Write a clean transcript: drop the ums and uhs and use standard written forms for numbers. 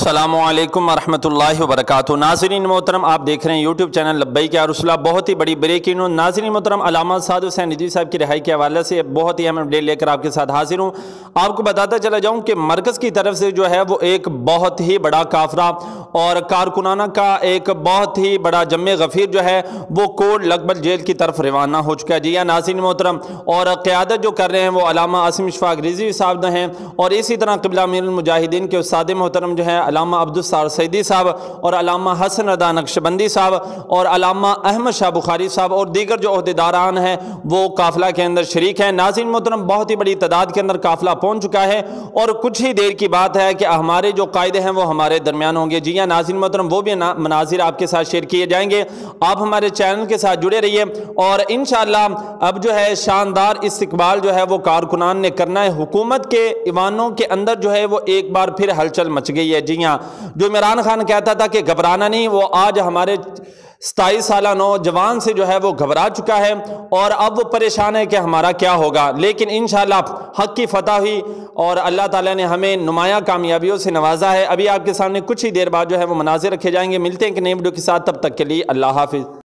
السلام علیکم ورحمۃ اللہ وبرکاتہ۔ ناظرین محترم، آپ دیکھ رہے ہیں یوٹیوب چینل لبیک یا رسول اللہ۔ بہت ہی بڑی بریکنگ نیوز۔ ناظرین محترم، علامہ سعد حسین ندوی صاحب کی رہائی کے حوالے سے بہت ہی اہم اپڈیٹ لے کر آپ کے ساتھ حاضر ہوں۔ آپ کو بتاتا چلا جاؤں کہ مرکز کی طرف سے جو ہے وہ ایک بہت ہی بڑا کافرہ اور کارکنانہ کا ایک بہت ہی بڑا جمع غفیر جو ہے وہ کوٹ لکبل جیل کی طرف روانہ ہو چکا ہے۔ جی ہاں ناظرین محترم، اور قیادت جو کر رہے ہیں وہ علامہ اشفاق رضوی صاحب ہیں، اور اسی طرح قبلہ امیر المجاہدین کے استاد محترم جو ہے علامہ عبدالستار سعیدی صاحب، اور علامہ حسن رضا نقشبندی صاحب، اور علامہ احمد شاہ بخاری صاحب، اور دیگر جو عہدیداران ہیں وہ قافلہ کے اندر شریک ہیں۔ ناظرین محترم، بہت ہی بڑی تعداد کے اندر قافلہ پہنچ چکا ہے، اور کچھ ہی دیر کی بات ہے کہ ہمارے جو قائد ہیں وہ ہمارے درمیان ہوں گے۔ جی ہاں ناظرین محترم، وہ بھی مناظر آپ کے ساتھ شیئر کیے جائیں گے۔ آپ ہمارے چینل کے ساتھ جڑے رہیے، اور انشاءاللہ اب جو ہے شاندار استقبال جو ہے وہ کارکنان نے کرنا ہے۔ حکومت کے ایوانوں کے اندر جو ہے وہ ایک بار پھر ہلچل مچ گئی ہے۔ جی ہاں، جو عمران خان کہتا تھا کہ گھبرانا نہیں، وہ آج ہمارے 27 سالہ نوجوان سے جو ہے وہ گھبرا چکا ہے، اور اب وہ پریشان ہے کہ ہمارا کیا ہوگا۔ لیکن انشاءاللہ حق کی فتح ہوئی، اور اللہ تعالیٰ نے ہمیں نمایاں کامیابیوں سے نوازا ہے۔ ابھی آپ کے سامنے کچھ ہی دیر بعد جو ہے وہ مناظر رکھے جائیں گے۔ ملتے ہیں کہ نئی ویڈیو کے ساتھ، تب تک کے لیے اللہ حافظ۔